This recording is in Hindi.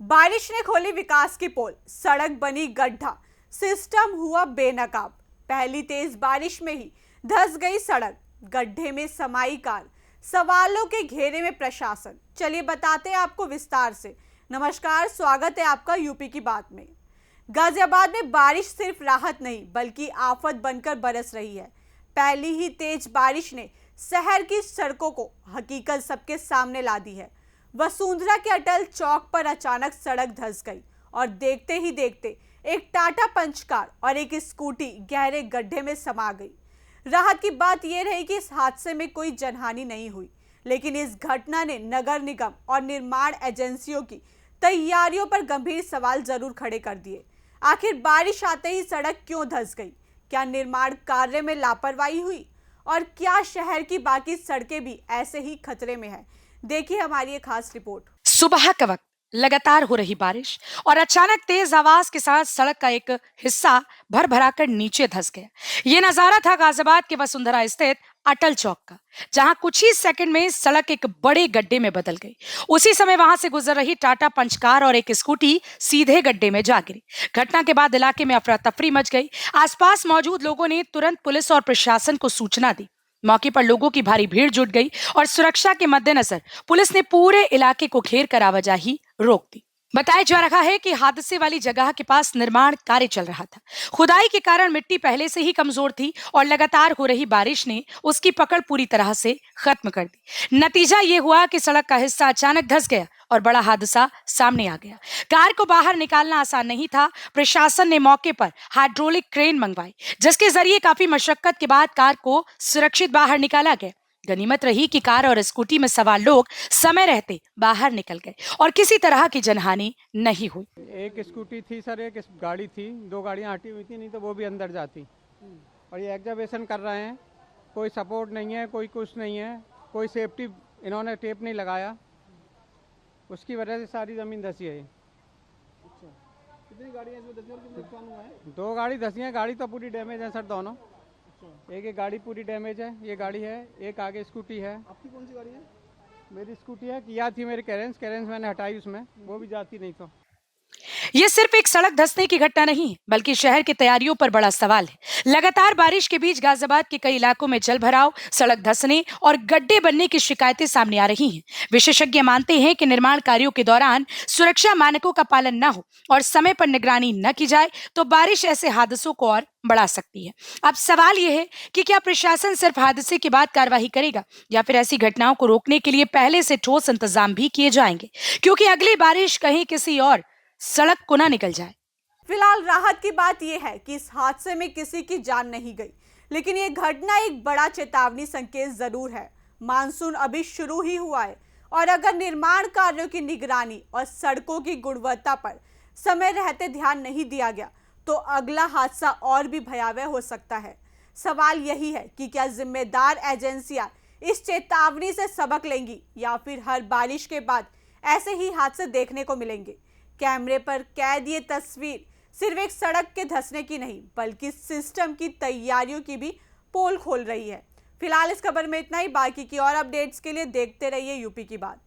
बारिश ने खोली विकास की पोल, सड़क बनी गड्ढा, सिस्टम हुआ बेनकाब। पहली तेज बारिश में ही धंस गई सड़क, गड्ढे में समाई कार, सवालों के घेरे में प्रशासन। चलिए बताते हैं आपको विस्तार से। नमस्कार, स्वागत है आपका यूपी की बात में। गाजियाबाद में बारिश सिर्फ राहत नहीं बल्कि आफत बनकर बरस रही है। पहली ही तेज बारिश ने शहर की सड़कों को हकीकत सबके सामने ला दी है। वसुंधरा के अटल चौक पर अचानक सड़क धंस गई और देखते ही देखते एक टाटा पंच कार और एक स्कूटी गहरे गड्ढे में समा गई। राहत की बात यह रही कि इस हादसे में कोई जनहानि नहीं हुई, लेकिन इस घटना ने नगर निगम और निर्माण एजेंसियों की तैयारियों पर गंभीर सवाल जरूर खड़े कर दिए। आखिर बारिश आते ही सड़क क्यों धंस गई? क्या निर्माण कार्य में लापरवाही हुई? और क्या शहर की बाकी सड़कें भी ऐसे ही खतरे में है? देखिए हमारी एक खास रिपोर्ट। सुबह के वक्त लगातार हो रही बारिश और अचानक तेज आवाज के साथ सड़क का एक हिस्सा भर भराकर नीचे धंस गया। ये नजारा था गाजियाबाद के वसुंधरा स्थित अटल चौक का, जहां कुछ ही सेकंड में सड़क एक बड़े गड्ढे में बदल गई। उसी समय वहां से गुजर रही टाटा पंच कार और एक स्कूटी सीधे गड्ढे में जा गिरी। घटना के बाद इलाके में अफरा तफरी मच गई। आसपास मौजूद लोगों ने तुरंत पुलिस और प्रशासन को सूचना दी। मौके पर लोगों की भारी भीड़ जुट गई और सुरक्षा के मद्देनजर पुलिस ने पूरे इलाके को घेर कर आवाजाही रोक दी। बताया जा रहा है कि हादसे वाली जगह के पास निर्माण कार्य चल रहा था। खुदाई के कारण मिट्टी पहले से ही कमजोर थी और लगातार हो रही बारिश ने उसकी पकड़ पूरी तरह से खत्म कर दी। नतीजा ये हुआ कि सड़क का हिस्सा अचानक धंस गया और बड़ा हादसा सामने आ गया। कार को बाहर निकालना आसान नहीं था। प्रशासन ने मौके पर हाइड्रोलिक क्रेन मंगवाई, जिसके जरिए काफी मशक्कत के बाद कार को सुरक्षित बाहर निकाला गया। गनीमत रही कि कार और स्कूटी में सवार लोग समय रहते बाहर निकल गए और किसी तरह की जनहानि नहीं हुई। एक स्कूटी थी सर, एक गाड़ी थी, दो गाड़ियां हटी हुई थी, नहीं तो वो भी अंदर जाती। और ये एग्जावेशन कर रहे हैं, कोई सपोर्ट नहीं है, कोई कुछ नहीं है, कोई सेफ्टी इन्होंने टेप नहीं लगाया, उसकी वजह से सारी जमीन धसी है। अच्छा, कितनी गाड़ियाँ इसमें धसी और कितना नुकसान हुआ है? दो गाड़ी धसी है, गाड़ी तो पूरी डैमेज है सर, दोनों। अच्छा, एक गाड़ी पूरी डैमेज है, ये गाड़ी है, एक आगे स्कूटी है। आपकी कौन सी गाड़ी है? मेरी स्कूटी है, किया थी मेरी कैरेंस मैंने हटाई, उसमें वो भी जाती नहीं तो। ये सिर्फ एक सड़क धंसने की घटना नहीं, बल्कि शहर की तैयारियों पर बड़ा सवाल है। लगातार बारिश के बीच गाजियाबाद के कई इलाकों में जल भराव, सड़क धंसने और गड्ढे बनने की शिकायतें सामने आ रही हैं। विशेषज्ञ मानते हैं कि निर्माण कार्यों के दौरान सुरक्षा मानकों का पालन न हो और समय पर निगरानी न की जाए तो बारिश ऐसे हादसों को और बढ़ा सकती है। अब सवाल यह है कि क्या प्रशासन सिर्फ हादसे के बाद कार्रवाई करेगा या फिर ऐसी घटनाओं को रोकने के लिए पहले से ठोस इंतजाम भी किए जाएंगे, क्योंकि अगली बारिश कहीं किसी और सड़क को ना निकल जाए। फिलहाल राहत की बात यह है कि इस हादसे में किसी की जान नहीं गई, लेकिन ये घटना एक बड़ा चेतावनी संकेत जरूर है। मानसून अभी शुरू ही हुआ है और अगर निर्माण कार्यों की निगरानी और सड़कों की गुणवत्ता पर समय रहते ध्यान नहीं दिया गया तो अगला हादसा और भी भयावह हो सकता है। सवाल यही है कि क्या जिम्मेदार एजेंसियां इस चेतावनी से सबक लेंगी या फिर हर बारिश के बाद ऐसे ही हादसे देखने को मिलेंगे। कैमरे पर कैद ये तस्वीर सिर्फ एक सड़क के धंसने की नहीं बल्कि सिस्टम की तैयारियों की भी पोल खोल रही है। फिलहाल इस खबर में इतना ही। बाकी की और अपडेट्स के लिए देखते रहिए यूपी की बात।